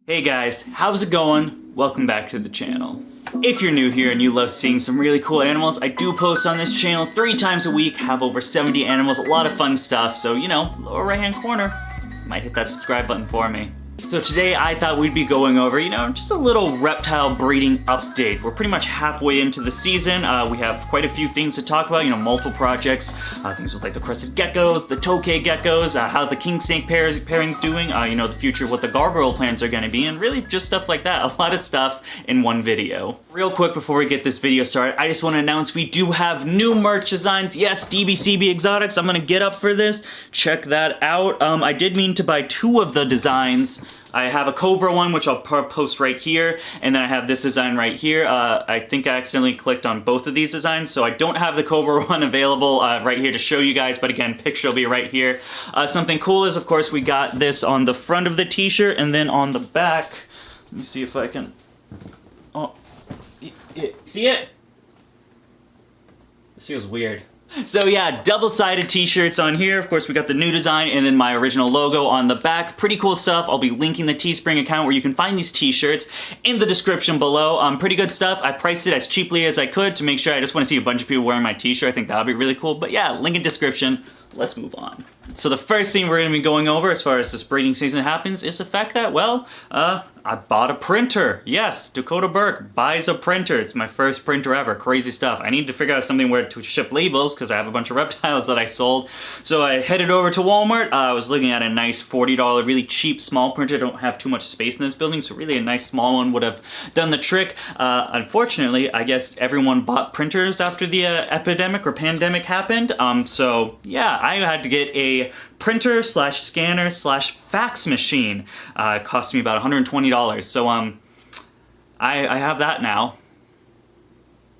Hey guys, how's it going? Welcome back to the channel. If you're new here and you love seeing some really cool animals, I do post on this channel 3 times a week, have over 70 animals, a lot of fun stuff, so you know, lower right hand corner, might hit that subscribe button for me. So today I thought we'd be going over, just a little reptile breeding update. We're pretty much halfway into the season. We have quite a few things to talk about, multiple projects, things with like the Crested Geckos, the Tokay Geckos, how the king snake pairing's doing, the future, what the gargoyle plans are gonna be, and really just stuff like that. A lot of stuff in one video. Real quick before we get this video started, I just want to announce we do have new merch designs. Yes, DBCB Exotics, I'm gonna get up for this. Check that out. I did mean to buy 2 of the designs. I have a Cobra one, which I'll post right here, and then I have this design right here. I think I accidentally clicked on both of these designs, so I don't have the Cobra one available right here to show you guys, but again, picture will be right here. Something cool is, of course, we got this on the front of the t-shirt, and then on the back, let me see if I can, see it? This feels weird. So yeah, double-sided t-shirts on here. Of course, we got the new design and then my original logo on the back. Pretty cool stuff. I'll be linking the Teespring account where you can find these t-shirts in the description below. Pretty good stuff. I priced it as cheaply as I could to make sure. I just want to see a bunch of people wearing my t-shirt. I think that would be really cool. But yeah, link in description. Let's move on. So the first thing we're going to be going over as far as this breeding season happens is the fact that, well, I bought a printer. Yes, Dakota Burke buys a printer. It's my first printer ever. Crazy stuff. I need to figure out something where to ship labels because I have a bunch of reptiles that I sold. So I headed over to Walmart. I was looking at a nice $40, really cheap small printer. I don't have too much space in this building, so really a nice small one would have done the trick. Unfortunately, I guess everyone bought printers after the epidemic or pandemic happened. So yeah, I had to get a printer slash scanner slash fax machine. It cost me about $120. So I have that now.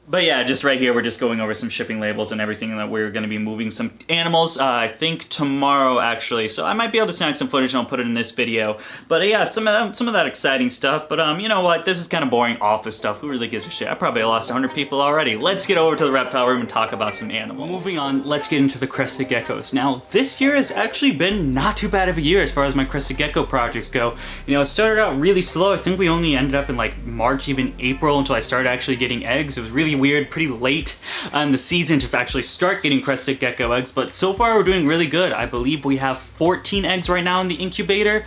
But yeah, just right here, we're just going over some shipping labels and everything that we're going to be moving some animals, I think tomorrow actually. So I might be able to snag some footage and I'll put it in this video. But yeah, some of that exciting stuff. But you know what, this is kind of boring office stuff. Who really gives a shit? I probably lost 100 people already. Let's get over to the reptile room and talk about some animals. Moving on, let's get into the Crested Geckos. Now, this year has actually been not too bad of a year as far as my Crested Gecko projects go. It started out really slow. I think we only ended up in like March, even April, until I started actually getting eggs. It was really weird, pretty late in the season to actually start getting Crested Gecko eggs, but so far we're doing really good. I believe we have 14 eggs right now in the incubator.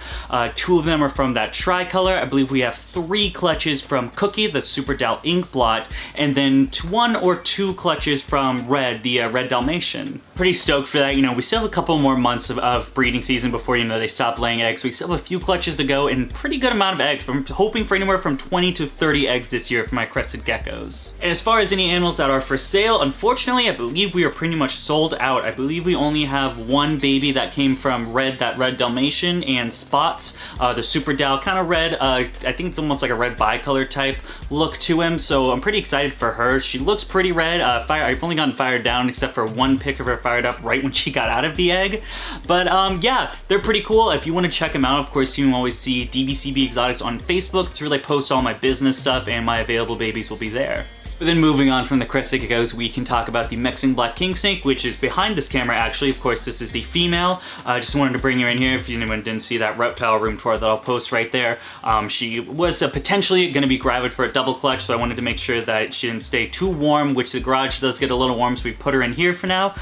2 of them are from that tricolor. I believe we have 3 clutches from Cookie, the Super Dal ink blot, and then 1 or 2 clutches from Red, the Red Dalmatian. Pretty stoked for that. We still have a couple more months of breeding season before they stop laying eggs. We still have a few clutches to go and pretty good amount of eggs. But I'm hoping for anywhere from 20 to 30 eggs this year for my Crested Geckos. And as far as any animals that are for sale, unfortunately, I believe we are pretty much sold out. I believe we only have 1 baby that came from Red, that Red Dalmatian, and Spots, the Super Dal, kind of red. I think it's almost like a red bicolor type look to him, so I'm pretty excited for her. She looks pretty red. I've only gotten fired down except for 1 pic of her fired up right when she got out of the egg. But yeah, they're pretty cool. If you want to check them out, of course, you can always see DBCB Exotics on Facebook. It's where I post all my business stuff, and my available babies will be there. But then moving on from the Crested Geckos, we can talk about the Mexican Black King Snake, which is behind this camera actually. Of course, this is the female. I just wanted to bring her in here if anyone didn't see that reptile room tour that I'll post right there. She was potentially going to be gravid for a double clutch, so I wanted to make sure that she didn't stay too warm, which the garage does get a little warm, so we put her in here for now.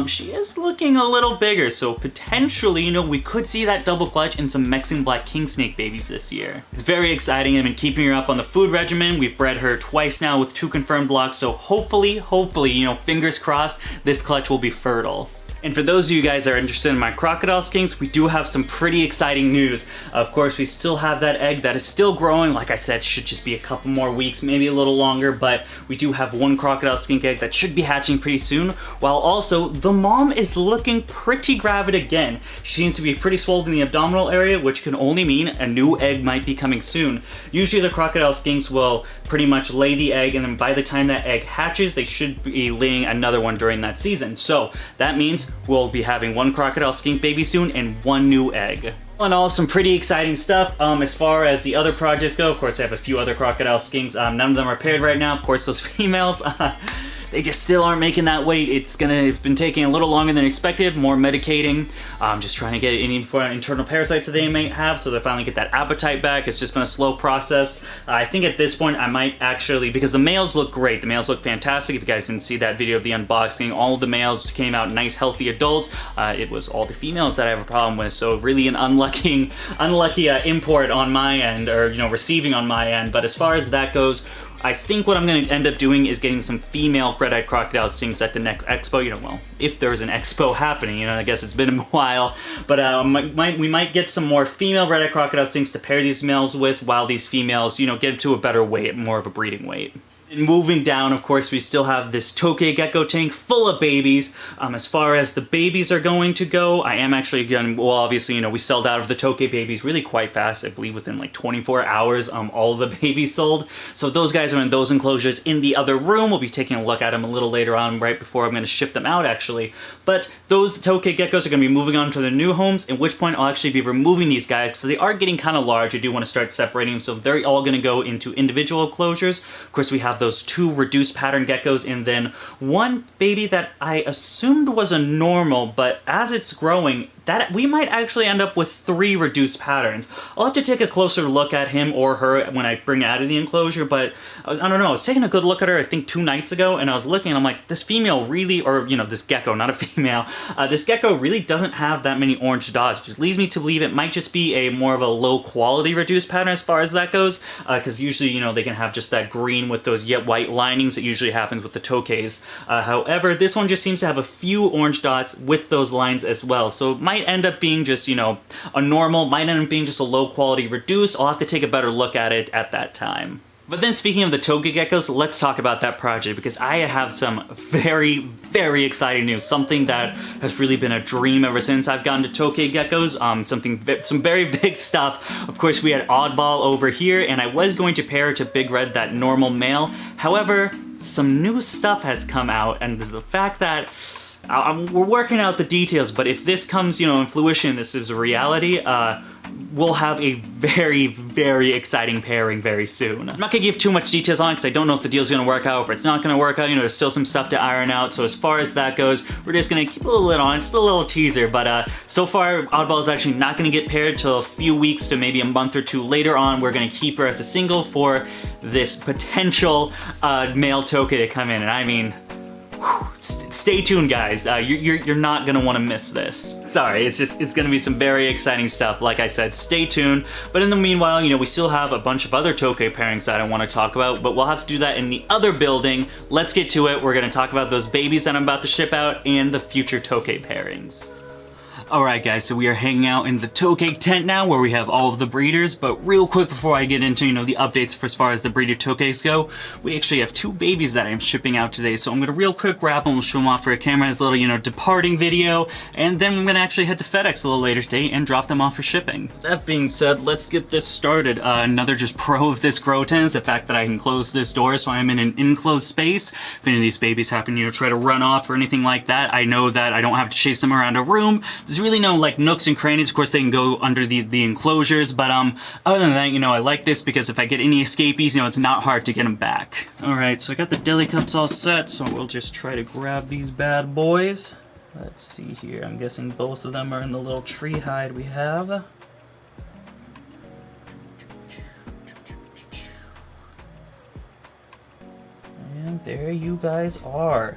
She is looking a little bigger, so potentially, we could see that double clutch and some Mexican Black King Snake babies this year. It's very exciting. I've been keeping her up on the food regimen. We've bred her twice now with 2 confirmed blocks, so hopefully, fingers crossed, this clutch will be fertile. And for those of you guys that are interested in my crocodile skinks, we do have some pretty exciting news. Of course, we still have that egg that is still growing. Like I said, should just be a couple more weeks, maybe a little longer, but we do have 1 crocodile skink egg that should be hatching pretty soon, while also the mom is looking pretty gravid again. She seems to be pretty swollen in the abdominal area, which can only mean a new egg might be coming soon. Usually the crocodile skinks will pretty much lay the egg, and then by the time that egg hatches, they should be laying another one during that season. So that means we'll be having 1 crocodile skink baby soon and 1 new egg. All in all, some pretty exciting stuff. As far as the other projects go, of course I have a few other crocodile skinks. None of them are paired right now. Of course, those females they just still aren't making that weight. It's been taking a little longer than expected, more medicating, just trying to get any internal parasites that they may have, so they finally get that appetite back. It's just been a slow process. I think at this point I might actually, because the males look great, the males look fantastic. If you guys didn't see that video of the unboxing, all of the males came out nice, healthy adults. It was all the females that I have a problem with, so really an unlucky import on my end, or receiving on my end. But as far as that goes, I think what I'm going to end up doing is getting some female red-eyed crocodile skinks at the next expo. well, if there's an expo happening, I guess it's been a while. But we might get some more female red-eyed crocodile skinks to pair these males with, while these females, get to a better weight, more of a breeding weight. And moving down, of course, we still have this Tokay Gecko tank full of babies. As far as the babies are going to go, I am actually going to, well, obviously, we sold out of the Tokay babies really quite fast. I believe within like 24 hours, all of the babies sold. So those guys are in those enclosures in the other room. We'll be taking a look at them a little later on, right before I'm going to ship them out, actually. But those Tokay Geckos are going to be moving on to their new homes, at which point I'll actually be removing these guys, so they are getting kind of large. I do want to start separating them, so they're all going to go into individual enclosures. Of course, we have those 2 reduced pattern geckos, and then 1 baby that I assumed was a normal, but as it's growing, that we might actually end up with 3 reduced patterns. I'll have to take a closer look at him or her when I bring it out of the enclosure, but I don't know, I was taking a good look at her, I think 2 nights ago, and I was looking and I'm like, this female really, or this gecko, not a female, this gecko really doesn't have that many orange dots, which leads me to believe it might just be a more of a low quality reduced pattern as far as that goes, because usually, they can have just that green with those yet white linings that usually happens with the Tokays. However, this one just seems to have a few orange dots with those lines as well, so it might end up being just, a normal, might end up being just a low quality reduced. I'll have to take a better look at it at that time. But then speaking of the Tokay Geckos, let's talk about that project, because I have some very, very exciting news. Something that has really been a dream ever since I've gotten to Tokay Geckos. Some very big stuff. Of course, we had Oddball over here, and I was going to pair it to Big Red, that normal male. However, some new stuff has come out, and the fact that we're working out the details, but if this comes, in fruition, this is a reality, we'll have a very, very exciting pairing very soon. I'm not gonna give too much details on it because I don't know if the deal's gonna work out, or if it's not gonna work out. There's still some stuff to iron out. So as far as that goes, we're just gonna keep a little lid on it, just a little teaser. But so far, Oddball is actually not gonna get paired till a few weeks to maybe a month or 2 later on. We're gonna keep her as a single for this potential male Tokay to come in, and I mean, stay tuned, guys. You're not gonna want to miss this. Sorry, it's gonna be some very exciting stuff. Like I said, stay tuned. But in the meanwhile, we still have a bunch of other Tokay pairings that I want to talk about, but we'll have to do that in the other building. Let's get to it. We're gonna talk about those babies that I'm about to ship out and the future Tokay pairings. Alright guys, so we are hanging out in the Tokay tent now, where we have all of the breeders, but real quick before I get into, the updates for as far as the breeder Tokays go, we actually have 2 babies that I'm shipping out today, so I'm gonna real quick grab them, we'll show them off for a camera as a little, departing video, and then I'm gonna actually head to FedEx a little later today and drop them off for shipping. That being said, let's get this started. Another just pro of this grow tent is the fact that I can close this door, so I'm in an enclosed space. If any of these babies happen, try to run off or anything like that, I know that I don't have to chase them around a room. There's really no nooks and crannies. Of course, they can go under the enclosures, but other than that, I like this because if I get any escapees, it's not hard to get them back. All right, so I got the deli cups all set, so we'll just try to grab these bad boys. Let's see here. I'm guessing both of them are in the little tree hide we have. And there you guys are.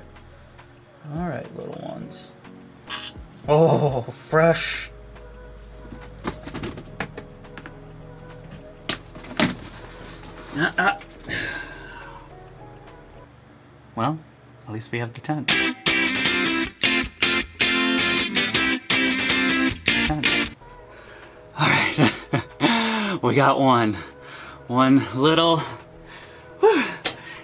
All right, little ones. Oh, fresh. Well, at least we have the tent. All right, we got one little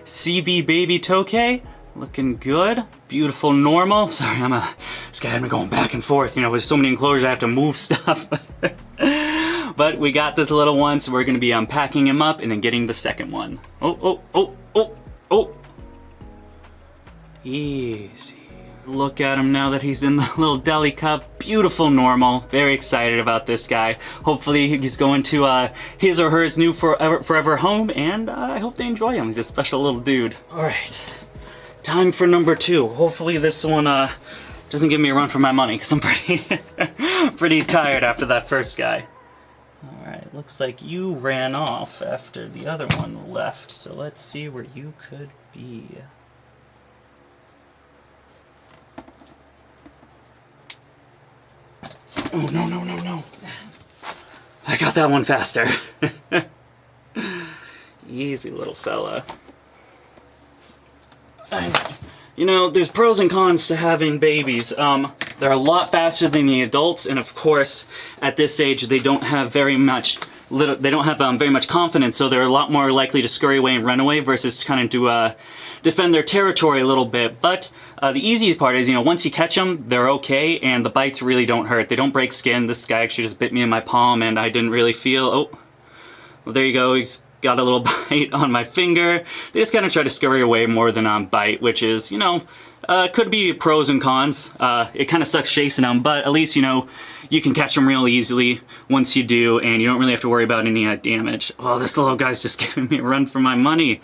CB baby Tokay. Looking good. Beautiful normal. Sorry, this guy had me going back and forth. With so many enclosures, I have to move stuff. But we got this little one, so we're going to be unpacking him up and then getting the second one. Oh. Easy. Look at him now that he's in the little deli cup. Beautiful normal. Very excited about this guy. Hopefully he's going to his or hers new forever home, and I hope they enjoy him. He's a special little dude. All right. time for number 2. Hopefully this one doesn't give me a run for my money, because I'm pretty tired after that first guy. Alright, looks like you ran off after the other one left, so let's see where you could be. Oh, no, no, no, no. I got that one faster. Easy little fella. You know, there's pros and cons to having babies. They're a lot faster than the adults, and of course, at this age, they don't have very much confidence, so they're a lot more likely to scurry away and run away versus kind of to defend their territory a little bit. But the easy part is, you know, once you catch them, they're okay, and the bites really don't hurt. They don't break skin. This guy actually just bit me in my palm, and I didn't really feel. Oh, well, there you go. He's got a little bite on my finger. They just kind of try to scurry away more than bite, which is, you know, could be pros and cons. It kind of sucks chasing them, but at least, you know, you can catch them real easily once you do, and you don't really have to worry about any damage. Oh, this little guy's just giving me a run for my money.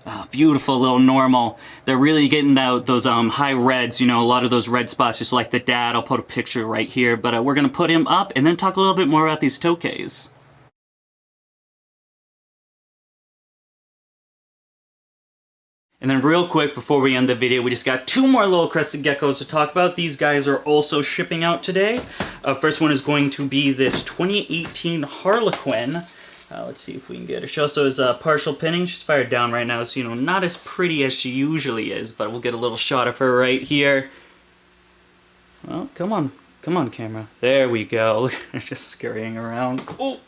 Oh, beautiful little normal. They're really getting those high reds, you know, a lot of those red spots, just like the dad. I'll put a picture right here, but we're going to put him up and then talk a little bit more about these Tokays. And then real quick, before we end the video, we just got 2 more little Crested Geckos to talk about. These guys are also shipping out today. First one is going to be this 2018 Harlequin. Let's see if we can get her. She also is partial pinning. She's fired down right now, so, you know, not as pretty as she usually is, but we'll get a little shot of her right here. Well, come on. Come on, camera. There we go. Look at her just scurrying around. Oh!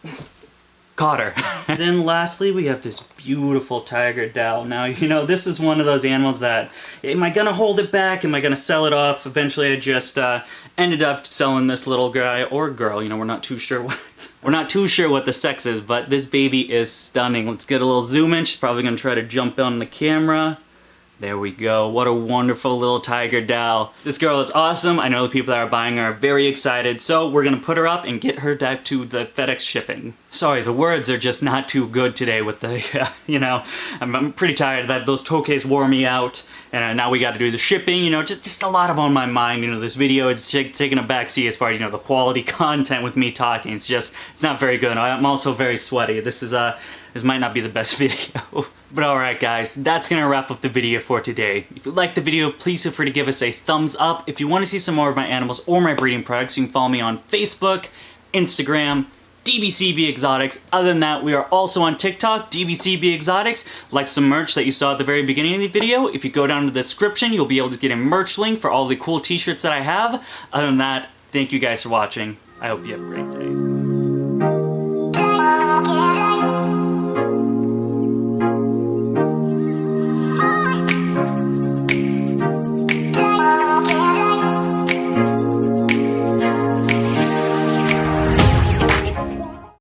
Caught her. Then lastly, we have this beautiful tiger doll. Now, you know, this is one of those animals that, am I gonna hold it back? Am I gonna sell it off? Eventually I just ended up selling this little guy or girl. You know, we're not too sure what the sex is, but this baby is stunning. Let's get a little zoom in. She's probably gonna try to jump on the camera. There we go. What a wonderful little tiger doll. This girl is awesome. I know the people that are buying her are very excited, so we're gonna put her up and get her back to the FedEx shipping. Sorry, the words are just not too good today with the, you know, I'm pretty tired that those Tokays wore me out, and now we gotta do the shipping, you know, just a lot on my mind. You know, this video is taking a backseat as far as, you know, the quality content with me talking. It's not very good. I'm also very sweaty. This might not be the best video. But alright guys, that's gonna wrap up the video for today. If you liked the video, please feel free to give us a thumbs up. If you want to see some more of my animals or my breeding products, you can follow me on Facebook, Instagram, DBCB Exotics. Other than that, we are also on TikTok, DBCB Exotics. Like some merch that you saw at the very beginning of the video. If you go down to the description, you'll be able to get a merch link for all the cool t-shirts that I have. Other than that, thank you guys for watching. I hope you have a great day.